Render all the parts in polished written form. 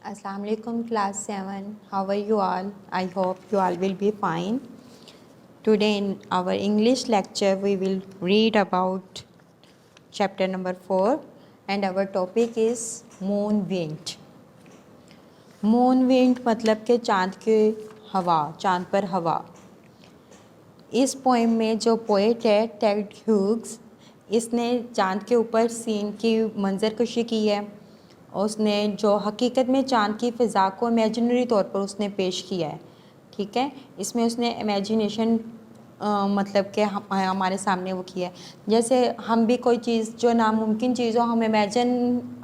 Assalamu alaikum class 7. How are you all? I hope you all will be fine. Today in our English lecture we will read about chapter number 4 and our topic is moon wind. Moon wind मतलब के चाँद की हवा, चाँद पर हवा। इस poem में जो पोएट है टेड ह्यूग्स, इसने चाँद के ऊपर सीन की मंजरकशी की है। उसने जो हकीकत में चाँद की फ़िज़ा को इमेजिनरी तौर पर उसने पेश किया है, ठीक है। इसमें उसने इमेजिनेशन मतलब कि हमारे सामने वो किया है। जैसे हम भी कोई चीज़ जो नामुमकिन चीज़ हो, हम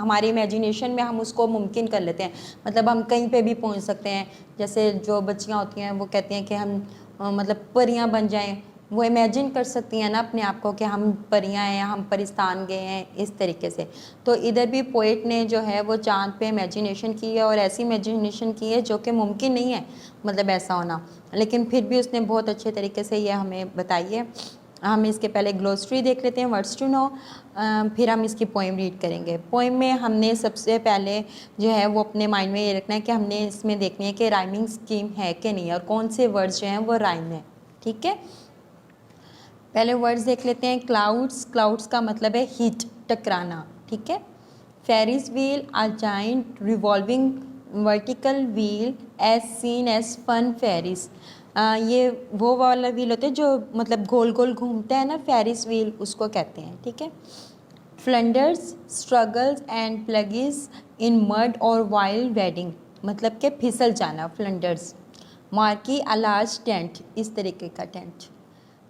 हमारी इमेजिनेशन में हम उसको मुमकिन कर लेते हैं। मतलब हम कहीं पे भी पहुंच सकते हैं। जैसे जो बच्चियां होती हैं वो कहती हैं कि हम मतलब परियां बन जाएं, वो इमेजिन कर सकती हैं ना अपने आप को कि हम परियां हैं, हम परिस्तान गए हैं, इस तरीके से। तो इधर भी पोएट ने जो है वो चाँद पे इमेजिनेशन की है और ऐसी इमेजिनेशन की है जो कि मुमकिन नहीं है, मतलब ऐसा होना, लेकिन फिर भी उसने बहुत अच्छे तरीके से ये हमें बताई है। हम इसके पहले ग्लोसरी देख लेते हैं, वर्ड्स टू नो, फिर हम इसकी पोएम रीड करेंगे। पोएम में हमने सबसे पहले जो है वो अपने माइंड में ये रखना है कि हमने इसमें देखनी है कि राइमिंग स्कीम है कि नहीं और कौन से वर्ड्स जो हैं वो राइम है, ठीक है। पहले वर्ड्स देख लेते हैं। क्लाउड्स, क्लाउड्स का मतलब है हीट, टकराना, ठीक है। Ferris wheel, a giant revolving vertical wheel as seen as fun Ferris. ये वो वाला व्हील होता है जो मतलब गोल गोल घूमता है ना, फेरिस व्हील उसको कहते हैं, ठीक है। फ्लंडर्स, स्ट्रगल्स एंड प्लगिस इन मड और वाइल्ड वेडिंग, मतलब के फिसल जाना, फ्लंडर्स। मार्की, अ लार्ज टेंट, इस तरीके का tent.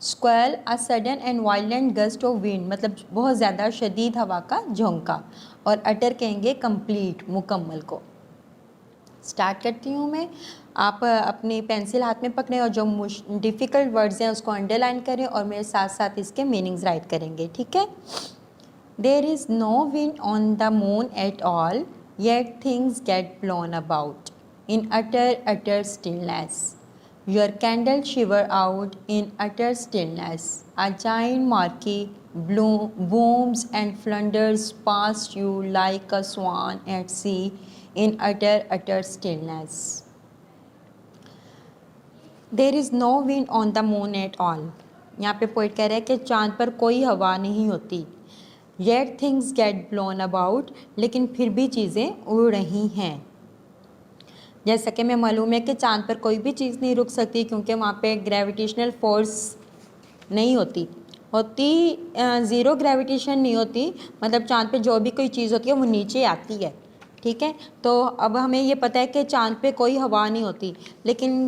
स्क्वेल, a sudden and violent gust of wind, मतलब बहुत ज़्यादा शदीद हवा का झोंका। और अटर कहेंगे कंप्लीट, मुकम्मल को। स्टार्ट करती हूँ मैं। आप अपनी पेंसिल हाथ में पकड़ें और जो डिफ़िकल्ट वर्ड्स हैं उसको अंडरलाइन करें और मेरे साथ साथ इसके मीनिंग्स राइट करेंगे, ठीक है। There is no wind on the moon at all, yet things get blown about in utter stillness. Your candle shiver out in utter stillness. A giant marquee booms and flunders past you like a swan at sea in utter stillness. There is no wind on the moon at all. यहाँ पे poet कह रहा है कि चाँद पर कोई हवा नहीं होती। Yet things get blown about, लेकिन फिर भी चीज़ें उड़ रही हैं। जैसा कि हमें मालूम है कि चाँद पर कोई भी चीज़ नहीं रुक सकती क्योंकि वहाँ पे ग्रेविटेशनल फोर्स नहीं होती, ज़ीरो ग्रेविटेशन नहीं होती, मतलब चाँद पे जो भी कोई चीज़ होती है वो नीचे आती है, ठीक है। तो अब हमें ये पता है कि चाँद पे कोई हवा नहीं होती, लेकिन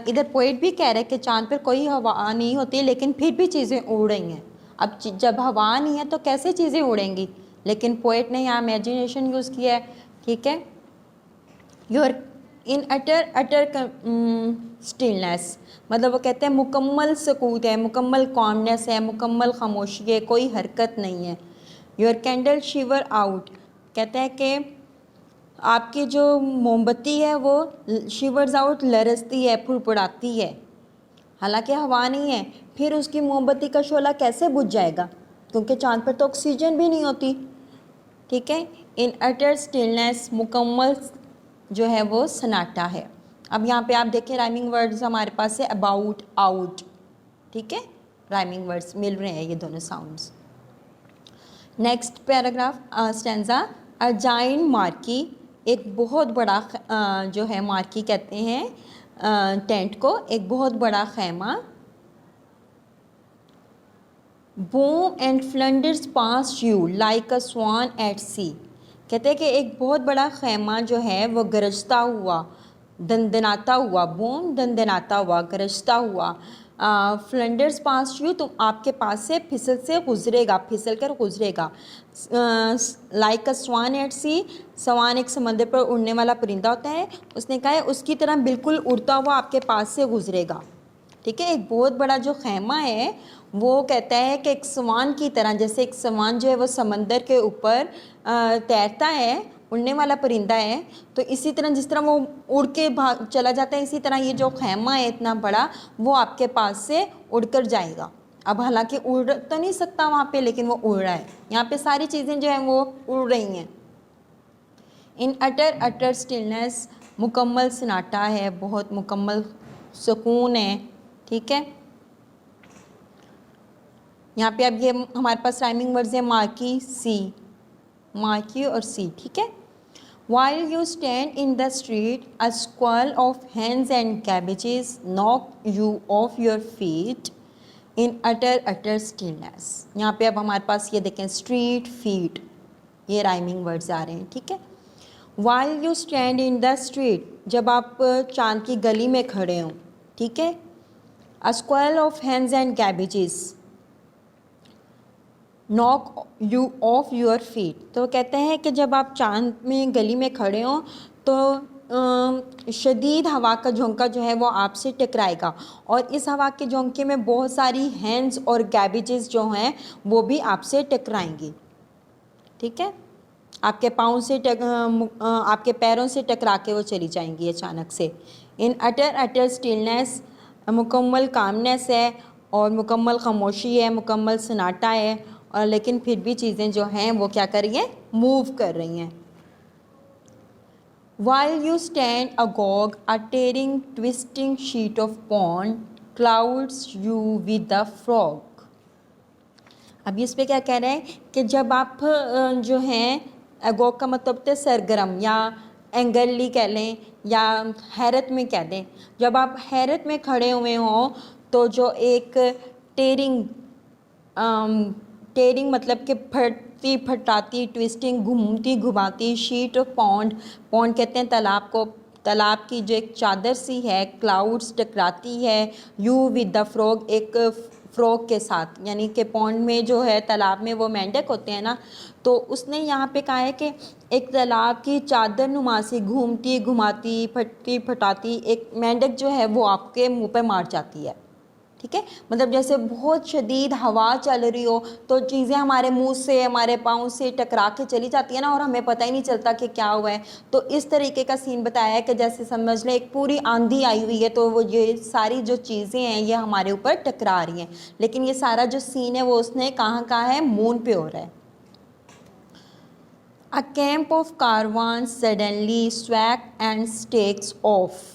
इधर पोएट भी कह रहा है कि चाँद पर कोई हवा नहीं होती लेकिन फिर भी चीज़ें उड़ रही हैं। अब जब हवा नहीं है तो कैसे चीज़ें उड़ेंगी, लेकिन पोएट ने यहाँ इमेजिनेशन यूज़ किया है, ठीक है। योर इन अटर स्टिलनेस, मतलब वो कहते हैं मुकम्मल सकूत है, मुकम्मल कॉमनेस है, मुकम्मल खामोशी है, कोई हरकत नहीं है। योर कैंडल शिवर आउट, कहता है कि आपकी जो मोमबत्ती है वो शिवर्स आउट, लरसती है, फुड़फुड़ाती है, हालांकि हवा नहीं है। फिर उसकी मोमबत्ती का शोला कैसे बुझ जाएगा, क्योंकि चाँद पर तो ऑक्सीजन भी नहीं होती, ठीक है। इन अटर स्टिलनेस, मुकम्मल जो है वो सन्नाटा है। अब यहाँ पे आप देखें राइमिंग वर्ड्स हमारे पास है अबाउट, आउट, ठीक है, राइमिंग वर्ड्स मिल रहे हैं ये दोनों sounds. Next paragraph, stanza. A giant marquee, एक बहुत बड़ा जो है मार्की कहते हैं टेंट को, एक बहुत बड़ा खैमा। Boom and flounders pass you like a swan at sea, कहते हैं कि एक बहुत बड़ा खैमा जो है वो गरजता हुआ, दंदनाता हुआ, बूम दंदनाता हुआ, गरजता हुआ। फ्लंडर्स पास यू, तुम आपके पास से फिसल से गुजरेगा, फिसल कर गुजरेगा। लाइक अ स्वान एट सी, स्वान एक समंदर पर उड़ने वाला परिंदा होता है, उसने कहा है उसकी तरह बिल्कुल उड़ता हुआ आपके पास से गुजरेगा, ठीक है। एक बहुत बड़ा जो खैमा है वो कहता है कि एक समान की तरह, जैसे एक समान जो है वो समंदर के ऊपर तैरता है, उड़ने वाला परिंदा है, तो इसी तरह जिस तरह वो उड़ के भाग चला जाता है, इसी तरह ये जो खैमा है इतना बड़ा वो आपके पास से उड़कर जाएगा। अब हालांकि उड़ तो नहीं सकता वहाँ पे, लेकिन वो उड़ रहा है। यहाँ पे सारी चीज़ें जो हैं वो उड़ रही हैं। इन अटर अटर स्टिलनेस, मुकम्मल सन्नाटा है, बहुत मुकम्मल सुकून है, ठीक है। यहाँ पे अब ये हमारे पास राइमिंग वर्ड्स है मार्की, सी, मार्की और सी, ठीक है। While you stand in the street, a squall of hens and cabbages knock you off your feet in utter stillness. यहाँ पे अब हमारे पास ये देखें स्ट्रीट, फीट, ये राइमिंग वर्ड्स आ रहे हैं, ठीक है। While you stand in the street, जब आप चांद की गली में खड़े हों, ठीक है। A squall of hens and cabbages knock you of your feet, तो कहते हैं कि जब आप चांद में गली में खड़े हों तो शदीद हवा का झोंका जो है वो आपसे टकराएगा और इस हवा के झोंके में बहुत सारी हैंड्स और कैबेजेस जो हैं वो भी आपसे टकराएंगी, ठीक है। आपके पाँव से आपके पैरों से टकरा के वो चली जाएंगी अचानक से। इन अटर अटर स्टिलनेस, मुकम्मल कामनेस है और मुकम्मल खामोशी है, मुकम्मल सन्नाटा है, और लेकिन फिर भी चीज़ें जो हैं वो क्या कर रही हैं, मूव कर रही हैं। While you stand agog, a tearing, twisting sheet of pond clouds you with the frog. अभी इस पे क्या कह रहे हैं कि जब आप जो हैं, अगोग का मतलब होता है सरगर्म या एंगरली कह लें या हैरत में कह दें। जब आप हैरत में खड़े हुए हों तो जो एक टेरिंग टेरिंग मतलब कि फटती फटाती, ट्विस्टिंग घूमती घुमाती, शीट ऑफ पॉन्ड, पॉन्ड कहते हैं तालाब को, तालाब की जो एक चादर सी है, क्लाउड्स टकराती है, यू विद द फ्रॉग, एक फ्रॉग के साथ, यानी कि पॉन्ड में जो है तालाब में वो मेंढक होते हैं ना, तो उसने यहाँ पे कहा है कि एक तालाब की चादर नुमा से घूमती घुमाती फटती फटाती एक मेंढक जो है वो आपके मुँह पे मार जाती है, ठीक है। मतलब जैसे बहुत शदीद हवा चल रही हो तो चीज़ें हमारे मुंह से, हमारे पाँव से टकरा के चली जाती है ना, और हमें पता ही नहीं चलता कि क्या हुआ है। तो इस तरीके का सीन बताया है कि जैसे समझ लें एक पूरी आंधी आई हुई है तो वो ये सारी जो चीज़ें हैं ये हमारे ऊपर टकरा रही हैं, लेकिन ये सारा जो सीन है वो उसने कहाँ है, मून पे हो रहा है। A camp of caravans suddenly swag and takes off.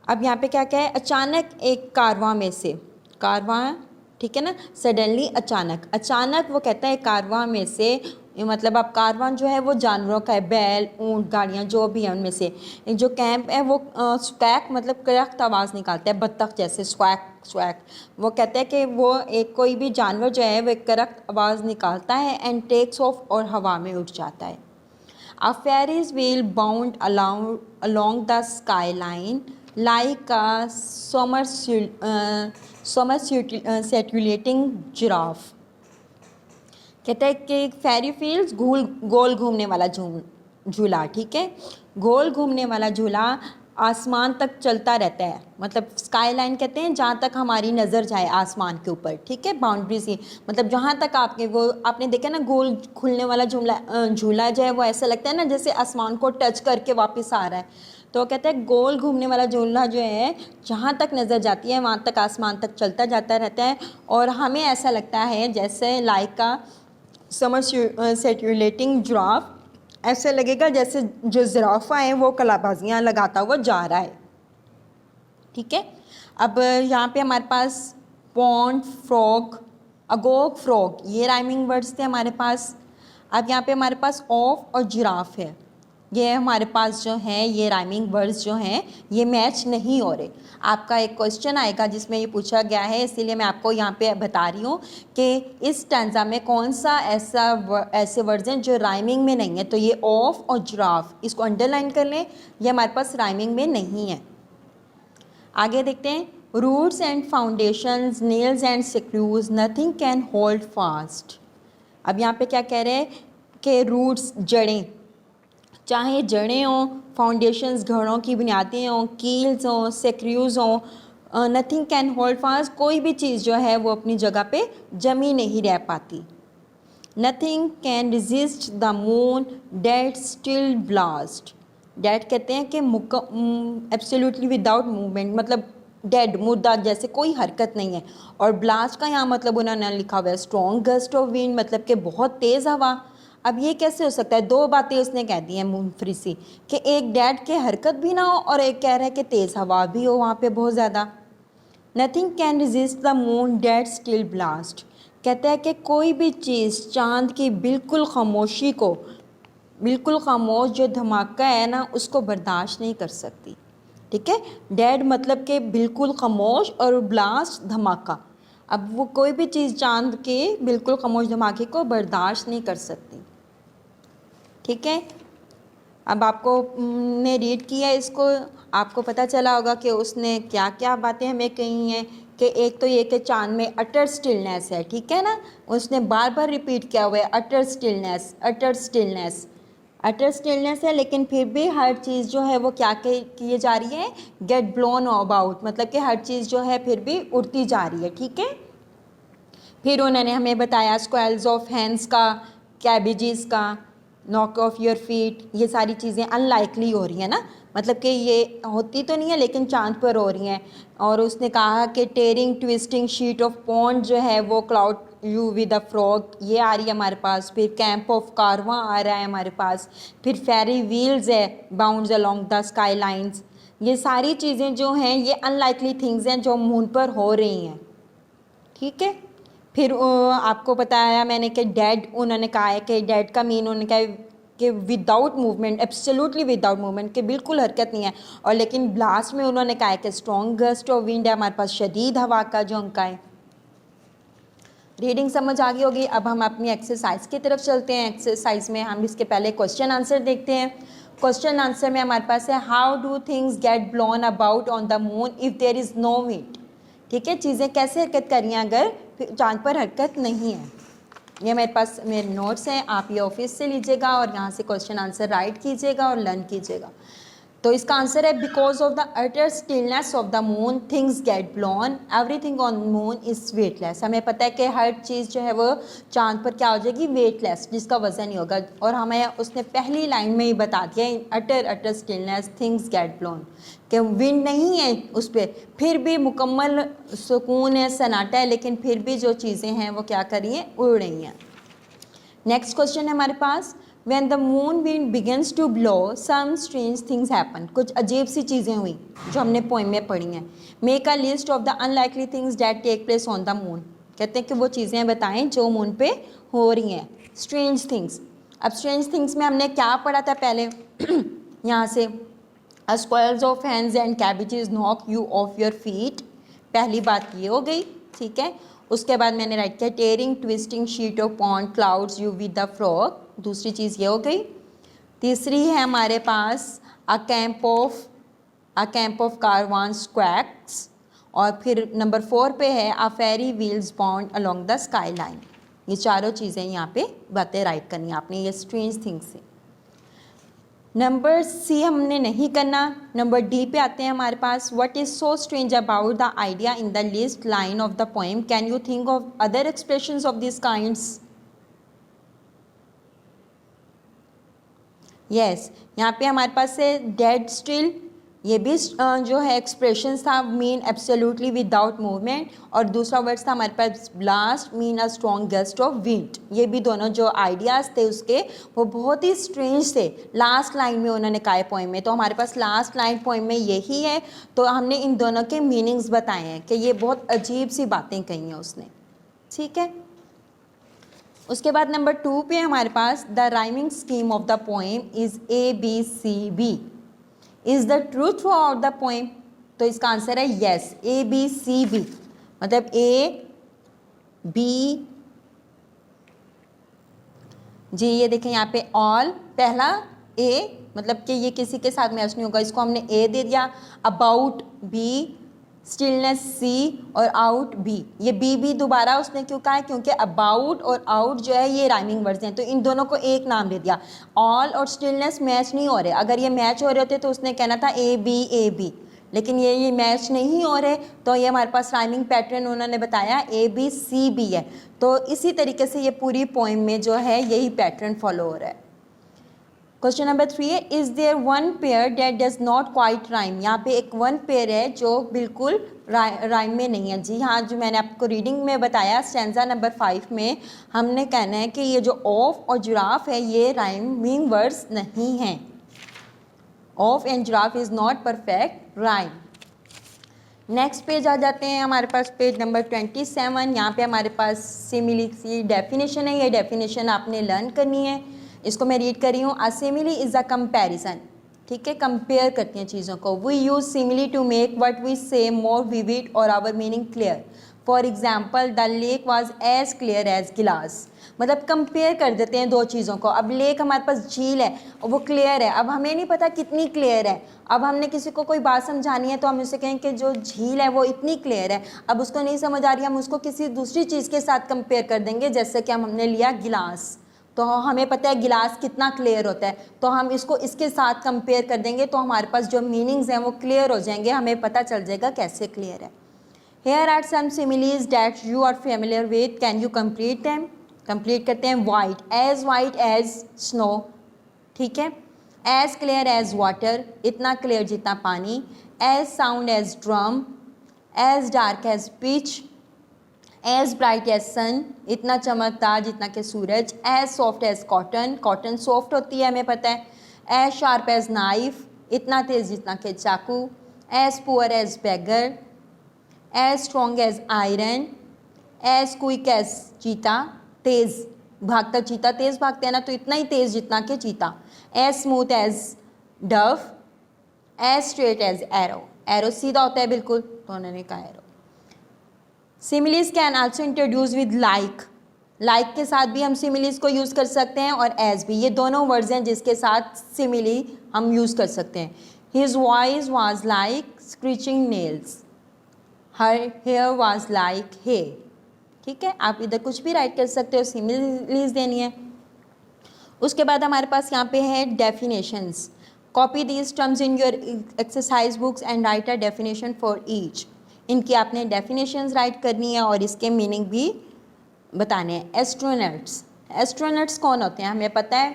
अब यहाँ पे क्या क्या है, अचानक एक कारवां में से, कारवां ठीक है ना, सडनली अचानक, अचानक वो कहता है कारवां में से, मतलब अब कारवां जो है वो जानवरों का है, बैल, ऊँट, गाड़ियाँ जो भी हैं उनमें से। जो कैंप है वो स्वैक मतलब करख्त आवाज़ निकालता है, बत्तख जैसे स्वैक स्वैक। वो कहते हैं कि वो एक कोई भी जानवर जो है वो एक करख्त आवाज़ निकालता है एंड टेक्स ऑफ, और हवा में उड़ जाता है। A Ferris wheel bound along the skyline like a somersaulating giraffe. कहता है कि फेरी व्हील्स गोल घूमने वाला झूला, ठीक है, गोल घूमने वाला झूला आसमान तक चलता रहता है, मतलब स्काई लाइन कहते हैं जहाँ तक हमारी नज़र जाए आसमान के ऊपर, ठीक है, बाउंड्री से, मतलब जहाँ तक आपके वो आपने देखा ना गोल खुलने वाला झूला जो है वो ऐसा लगता है ना जैसे आसमान को टच करके वापस आ रहा है। तो कहते हैं गोल घूमने वाला झूला जो है जहाँ तक नज़र जाती है वहाँ तक आसमान तक चलता जाता रहता है, और हमें ऐसा लगता है जैसे लाइक का समरसेट्यूलेटिंग जिराफ, ऐसे लगेगा जैसे जो ज़राफ़ा है वो कलाबाजियाँ लगाता हुआ जा रहा है, ठीक है। अब यहाँ पे हमारे पास पॉन्ड, फ्रॉग, अगोग, फ्रॉग, ये राइमिंग वर्ड्स थे हमारे पास। अब यहाँ पे हमारे पास ऑफ और जिराफ है, ये हमारे पास जो है ये राइमिंग वर्ड्स जो हैं ये मैच नहीं हो रहे। आपका एक क्वेश्चन आएगा जिसमें ये पूछा गया है, इसीलिए मैं आपको यहाँ पे बता रही हूँ कि इस स्टैंजा में कौन सा ऐसे वर्ड्स हैं जो राइमिंग में नहीं है। तो ये ऑफ और जिराफ, इसको अंडरलाइन कर लें, ये हमारे पास राइमिंग में नहीं है। आगे देखते हैं, roots and foundations, nails and screws, nothing can hold fast. अब यहाँ पे क्या कह रहे हैं कि रूट्स, जड़ें, चाहे जड़ें हों, फाउंडेशंस घरों की बुनियादें हों, कील्स हों, स्क्रूज हों, नथिंग कैन होल्ड फास्ट, कोई भी चीज़ जो है वो अपनी जगह पे जमी नहीं रह पाती। Nothing can resist the moon dead still blast, dead कहते हैं कि एब्सोल्युटली विदाउट मूवमेंट, मतलब डेड, मुर्दा, जैसे कोई हरकत नहीं है। और ब्लास्ट का यहाँ मतलब उन्होंने लिखा हुआ है स्ट्रॉन्ग गस्ट ऑफ विंड, मतलब कि बहुत तेज़ हवा। अब ये कैसे हो सकता है, दो बातें उसने कह दी हैं मुनफरिद सी, कि एक डैड के हरकत भी ना हो और एक कह रहा है कि तेज़ हवा भी हो वहाँ पे बहुत ज़्यादा। Nothing can resist the moon dead still blast, कहता है कि कोई भी चीज़ चांद की बिल्कुल खामोशी को, बिल्कुल खामोश जो धमाका है ना उसको बर्दाश्त नहीं कर सकती। ठीक है, डेड मतलब कि बिल्कुल खामोश और ब्लास्ट धमाका। अब वो कोई भी चीज़ चांद के बिल्कुल खामोश धमाके को बर्दाश्त नहीं कर सकती। ठीक है, अब आपको ने रीड किया इसको, आपको पता चला होगा कि उसने क्या क्या बातें हमें कही हैं, कि एक तो ये कि चांद में अटर स्टिलनेस है। ठीक है ना, उसने बार बार रिपीट किया हुआ है अटर स्टिलनेस, अटर स्टिलनेस, अटर स्टिलनेस है, लेकिन फिर भी हर चीज़ जो है वो क्या किए जा रही है, गेट ब्लोन अबाउट, मतलब कि हर चीज़ जो है फिर भी उड़ती जा रही है। ठीक है, फिर उन्होंने हमें बताया स्क्वेल्स ऑफ हैंड्स का, कैबेजेस का, नॉक ऑफ योर फीट, ये सारी चीज़ें अनलाइकली हो रही हैं ना, मतलब कि ये होती तो नहीं है लेकिन चांद पर हो रही हैं। और उसने कहा कि tearing twisting sheet of pond जो है वो cloud you with the frog, ये आ रही है हमारे पास। फिर कैंप ऑफ कारवां आ रहा है हमारे पास। फिर फेरी व्हील्स है bounds along the sky lines. ये सारी चीज़ें जो हैं ये अनलाइकली थिंग्स हैं जो मून पर हो रही हैं। ठीक है, फिर आपको बताया मैंने कि डेड, उन्होंने कहा है कि डेड का मीन उन्होंने कहा है कि without movement, absolutely without movement, कि बिल्कुल हरकत नहीं है। और लेकिन ब्लास्ट में उन्होंने कहा है कि स्ट्रॉन्ग गस्ट ऑफ विंड है हमारे पास, शदीद हवा का झोंका है। रीडिंग समझ आ गई होगी। अब हम अपनी एक्सरसाइज की तरफ चलते हैं। एक्सरसाइज में हम इसके पहले क्वेश्चन आंसर देखते हैं। क्वेश्चन आंसर में हमारे पास है how do things get blown about on the moon if there is no wind. ठीक है, चीज़ें कैसे हरकत कर रही हैं अगर चांद पर हरकत नहीं है। ये मेरे पास मेरे नोट्स हैं, आप ये ऑफिस से लीजिएगा और यहाँ से क्वेश्चन आंसर राइट कीजिएगा और लर्न कीजिएगा। तो इसका आंसर है because of the utter stillness of the moon things get blown, everything on moon is weightless. हमें पता है कि हर चीज़ जो है वो चांद पर क्या हो जाएगी, वेटलेस, जिसका वजन नहीं होगा। और हमें उसने पहली लाइन में ही बता दिया अटर स्टिलनेस थिंग्स गेट ब्लोन, कि विंड नहीं है उस पर, फिर भी मुकम्मल सुकून है, सन्नाटा है, लेकिन फिर भी जो चीज़ें हैं वो क्या कर रही हैं, उड़ रही हैं। नेक्स्ट क्वेश्चन है हमारे पास When the moon wind begins to blow, some strange things happen. कुछ अजीब सी चीज़ें हुई जो हमने पोइम में पढ़ी हैं। Make a list of the unlikely things that take place on the moon. कहते हैं कि वो चीज़ें बताएं जो मून पे हो रही हैं। Strange things. अब strange things में हमने क्या पढ़ा था पहले यहाँ से, A squirrels of hands and cabbages knock you off your feet. पहली बात ये हो गई। ठीक है, उसके बाद मैंने राइट किया tearing twisting sheet of pond clouds you with the frog, दूसरी चीज़ ये हो गई। तीसरी है हमारे पास अ कैंप ऑफ कारवान स्क्वैक्स, और फिर नंबर 4 पे है a ferris wheels bound along the skyline. ये चारों चीज़ें यहाँ पे बातें राइट करनी है आपने, ये स्ट्रेंज थिंग्स से। नंबर सी हमने नहीं करना। नंबर डी पे आते हैं हमारे पास what is so strange about the idea in the last line of the poem, can you think of other expressions of this kinds. Yes, यहाँ पे हमारे पास है डेड स्टिल, ये भी जो है एक्सप्रेशन था मीन एब्सोल्युटली विदाउट मूवमेंट, और दूसरा वर्ड्स था हमारे पास blast mean a strong gust of wind. ये भी दोनों जो आइडियाज़ थे उसके वो बहुत ही स्ट्रेंज थे। लास्ट लाइन में उन्होंने कहा पोइम में, तो हमारे पास लास्ट लाइन पोइम में यही है, तो हमने इन दोनों के मीनिंग्स बताए हैं कि ये बहुत अजीब सी बातें कही हैं उसने। ठीक है, उसके बाद नंबर 2 पे हमारे पास the rhyming scheme of the poem is ABCB, is the truth throughout the poem. तो इसका आंसर है येस, ABCB, मतलब A B जी। ये देखें यहाँ पे ऑल, पहला A मतलब कि ये किसी के साथ मैच नहीं होगा, इसको हमने A दे दिया। अबाउट B, स्टिलनेस C और आउट B। ये B दोबारा उसने क्यों कहा है, क्योंकि अबाउट और आउट जो है ये राइमिंग वर्ड्स हैं, तो इन दोनों को एक नाम दे दिया। ऑल और स्टिलनेस मैच नहीं हो रहे, अगर ये मैच हो रहे होते तो उसने कहना था A B, लेकिन ये मैच नहीं हो रहे, तो ये हमारे पास राइमिंग पैटर्न उन्होंने बताया ABCB है। तो इसी तरीके से ये पूरी पोइम में जो है यही पैटर्न फॉलो हो रहा है। क्वेश्चन नंबर 3 है, is there one pair that does not quite rhyme. यहाँ पे एक वन पेयर है जो बिल्कुल राइम में नहीं है। जी हाँ, जो मैंने आपको रीडिंग में बताया स्टैंजा नंबर 5 में, हमने कहना है कि ये जो ऑफ और जिराफ है ये राइमिंग वर्ड्स नहीं हैं। Off and giraffe is not perfect rhyme. Next page आ जाते हैं हमारे पास, पेज नंबर 27। यहाँ पे हमारे पास सिमिली की डेफिनेशन है। ये डेफिनेशन आपने लर्न करनी है। इसको मैं रीड कर रही हूँ। A simile is a comparison, ठीक है, कंपेयर करती हैं चीज़ों को। We use simile to make what we say more vivid और our meaning clear. For example, the lake was as clear as glass. मतलब कंपेयर कर देते हैं दो चीज़ों को। अब लेक हमारे पास झील है और वो क्लियर है, अब हमें नहीं पता कितनी क्लियर है। अब हमने किसी को कोई बात समझानी है तो हम उससे कहें कि जो झील है वो इतनी क्लियर है। अब उसको नहीं समझ आ रही, हम उसको किसी दूसरी चीज़ के साथ कंपेयर कर देंगे। जैसे कि हमने लिया गिलास, तो हमें पता है गिलास कितना क्लियर होता है, तो हम इसको इसके साथ कंपेयर कर देंगे तो हमारे पास जो मीनिंग्स हैं वो क्लियर हो जाएंगे, हमें पता चल जाएगा कैसे क्लियर है। Here are some similes that you are familiar with. Can you complete them? Complete करते हैं। white as snow, ठीक है। as clear as water, इतना क्लियर जितना पानी। as sound as drum, as dark as pitch, as bright as sun, इतना चमकदार जितना कि सूरज। as soft as cotton, cotton soft होती है हमें पता है। as sharp as knife, इतना तेज जितना कि चाकू। as poor as beggar, as strong as iron, as quick as चीता, तेज भागता चीता, तेज भागते हैं ना, तो इतना ही तेज जितना कि चीता। as smooth as dove, as straight as arrow, arrow सीधा होता है बिल्कुल, तो उन्होंने कहा arrow। Similes can also introduce with like, like के साथ भी हम similes को यूज़ कर सकते हैं, और as भी, ये दोनों वर्ड्स हैं जिसके साथ simile हम यूज़ कर सकते हैं। His voice was like screeching nails, her hair was like hay, ठीक है। आप इधर कुछ भी राइट कर सकते हो, सिमिलीज देनी है। उसके बाद हमारे पास यहाँ पे है definitions. Copy these terms in your exercise books and right a definition for each. इनकी आपने डेफिनेशंस राइट करनी है और इसके मीनिंग भी बताने हैं। एस्ट्रोनट्स, एस्ट्रोनट्स कौन होते हैं हमें पता है।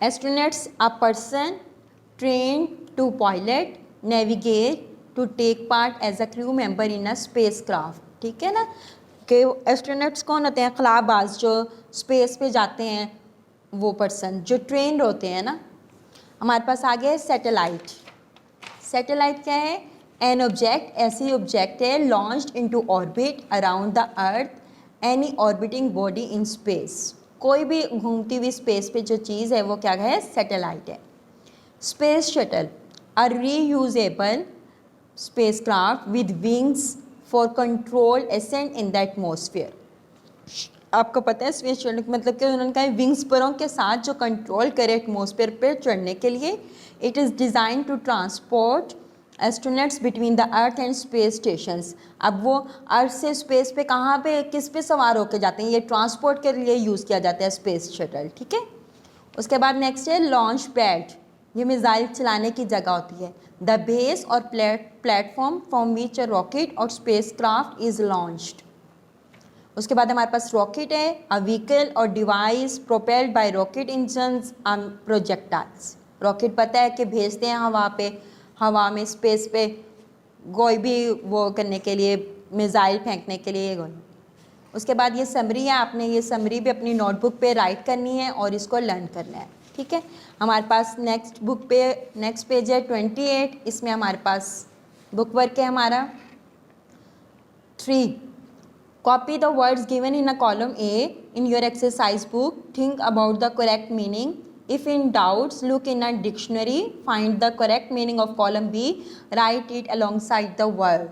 Astronauts a person train to pilot, navigate, to take part as a crew member in a space craft, ठीक है ना। कि एस्ट्रोनट्स कौन होते हैं, खलाबाज जो स्पेस पे जाते हैं, वो पर्सन जो ट्रेन होते हैं ना। हमारे पास आगे है सैटेलाइट। सैटेलाइट क्या है, एन ऑब्जेक्ट, ऐसी ऑब्जेक्ट है launched into orbit around the earth any orbiting body in space. कोई भी घूमती हुई स्पेस पे जो चीज़ है वो क्या है, सैटेलाइट है। Space shuttle, a reusable spacecraft with wings for controlled ascent in the atmosphere। आपको पता है स्पेस शटल मतलब कि उन्होंने कहा विंग्स परों के साथ जो कंट्रोल करे एटमॉस्फेयर पे चढ़ने के लिए। It is design to transport astronauts between the earth and space stations. अब वो अर्थ से स्पेस पे कहाँ पे किस पे सवार होकर जाते हैं, ये ट्रांसपोर्ट के लिए यूज़ किया जाता है स्पेस शटल, ठीक है। उसके बाद नेक्स्ट है लॉन्च पैड, ये मिसाइल चलाने की जगह होती है। द बेस और platform from which a rocket और स्पेस क्राफ्ट इज लॉन्च्ड। उसके बाद हमारे पास रॉकेट है, अ व्हीकल और device propelled by rocket engines and projectiles. Rocket पता है कि भेजते हैं हवा पे, हवा में स्पेस पे कोई भी वो करने के लिए, मिसाइल फेंकने के लिए। उसके बाद ये समरी है, आपने ये समरी भी अपनी नोटबुक पे राइट करनी है और इसको लर्न करना है, ठीक है। हमारे पास नेक्स्ट बुक पे नेक्स्ट पेज है 28। इसमें हमारे पास बुक वर्क है हमारा 3। Copy the words given in a column A in your exercise book, think about the correct meaning, if in doubts look in a dictionary, find the correct meaning of column B, write it alongside the word.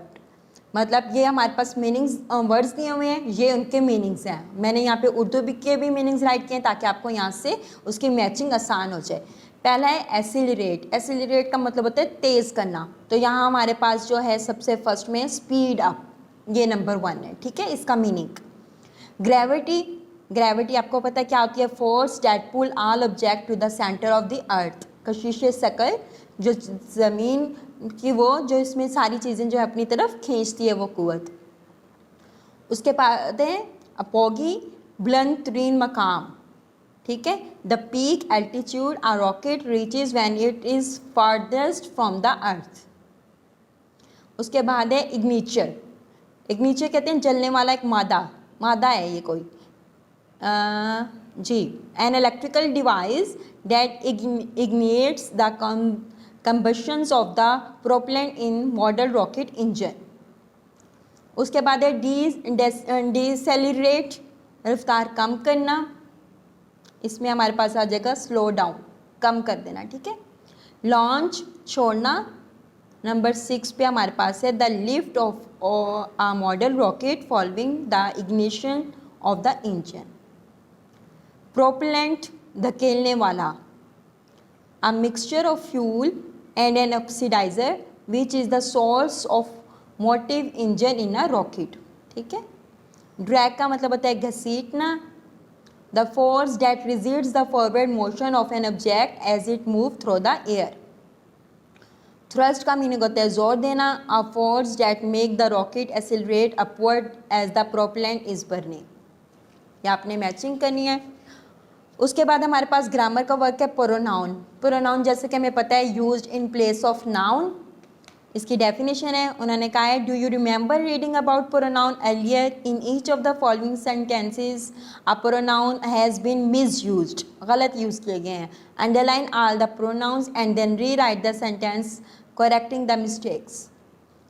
मतलब ये हमारे पास meanings words दिए हुए हैं, ये उनके meanings हैं। मैंने यहाँ पे उर्दू के भी मीनिंग्स राइट किए हैं ताकि आपको यहाँ से उसकी मैचिंग आसान हो जाए। पहला है एसिलरेट। एसिलरेट का मतलब होता है तेज़ करना, तो यहाँ हमारे पास जो है सबसे फर्स्ट में स्पीड अप, ये नंबर 1 है, ठीक है। इसका मीनिंग ग्रेविटी, ग्रेविटी आपको पता है क्या होती है, force that pull all object to the centre of the earth. कशिश शकल, जो ज़मीन की वो जो इसमें सारी चीज़ें जो है अपनी तरफ खींचती है, वो कुव्वत। उसके बाद है अपोगी, बुलंद तरीन मकाम, ठीक है, the peak altitude a rocket reaches when it is farthest from the earth. उसके बाद है इग्निचर। इग्निचर कहते हैं जलने वाला एक मादा है ये कोई जी, an electrical device that ignites the combustions of the propellant in model rocket engine। उसके बाद है डिसेलरेट, रफ्तार कम करना, इसमें हमारे पास आ जाएगा स्लो डाउन, कम कर देना, ठीक है। लॉन्च, छोड़ना। नंबर 6 पे हमारे पास है the lift of a model rocket following the ignition of the engine. Propellant, धकेलने वाला, a mixture of fuel and an oxidizer which is the source of motive engine in a rocket, ठीक है। Drag का मतलब होता है घसीटना, the force that resists the forward motion of an object as it moves through the air। thrust का meaning होता है जोर देना, a force that make the rocket accelerate upward as the propellant is burning। ये आपने matching करनी है। उसके बाद हमारे पास ग्रामर का वर्क है प्रोनाउन। प्रोनाउन जैसे कि हमें पता है used in place of noun. इसकी डेफिनेशन है, उन्होंने कहा है do you remember reading about pronoun earlier in each of the following sentences a pronoun has been misused, गलत यूज़ किए गए हैं। Underline all the pronouns and then rewrite the sentence correcting the mistakes.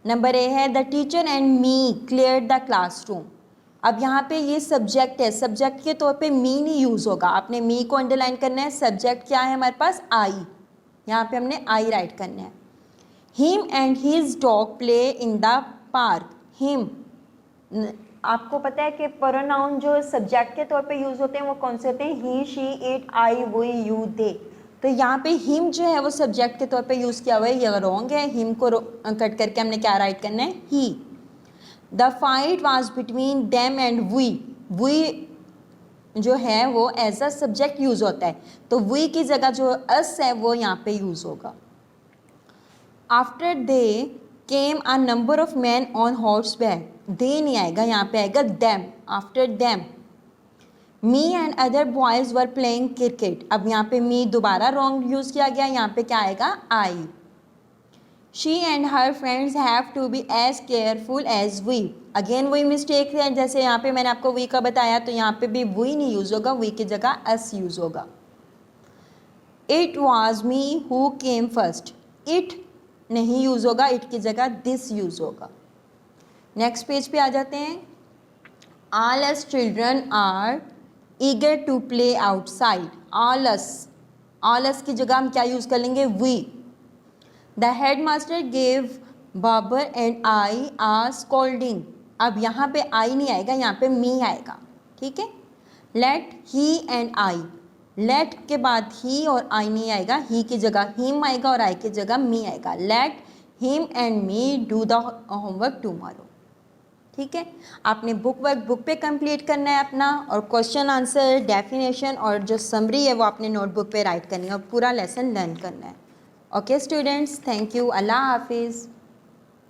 Number A है the teacher and me clear the classroom. अब यहाँ पे ये subject है, सब्जेक्ट के तौर पे मी नहीं यूज़ होगा, आपने मी को अंडरलाइन करना है। सब्जेक्ट क्या है हमारे पास, आई, यहाँ पे हमने आई राइट करना है। Him and his dog play in the park. Him, आपको पता है कि प्रोनाउन जो सब्जेक्ट के तौर पे यूज़ होते हैं वो कौन से होते हैं, he, she, it, I, we, you, they. तो यहाँ पे हिम जो है वो सब्जेक्ट के तौर पे यूज़ किया हुआ है, ये रॉन्ग है। हिम को कट करके हमने क्या राइट करना है, he. The fight was between them and we जो है वो एज अ सब्जेक्ट यूज होता है, तो वी की जगह जो अस है वो यहाँ पे यूज होगा। After they came a number of man on horseback, they नहीं आएगा, यहाँ पे आएगा them. After them me and other boys were playing cricket. अब यहाँ पे मी दोबारा रॉन्ग यूज किया गया, यहाँ पे क्या आएगा, आई। She and her friends have to be as careful as we। Again वही मिस्टेक है, जैसे यहाँ पे मैंने आपको वी का बताया, तो यहाँ पे भी वी नहीं यूज़ होगा, वी की जगह अस यूज़ होगा। It was me who came first। It नहीं यूज़ होगा, इट की जगह दिस यूज़ होगा। नेक्स्ट पेज पे आ जाते हैं। All us children are eager to play outside। All us की जगह हम क्या यूज़ कर लेंगे, we। The headmaster gave Babar and I a scolding। अब यहाँ पे I नहीं आएगा, यहाँ पे me आएगा, ठीक है। Let he and I, let के बाद he और I नहीं आएगा, he की जगह him आएगा और I की जगह me आएगा। Let him and me do the homework tomorrow, ठीक है। आपने बुक वर्क बुक पे कंप्लीट करना है अपना, और क्वेश्चन आंसर, डेफिनेशन और जो समरी है वो आपने नोटबुक पे राइट करनी है और पूरा लेसन लर्न करना है। Okay students, thank you. Allah Hafiz.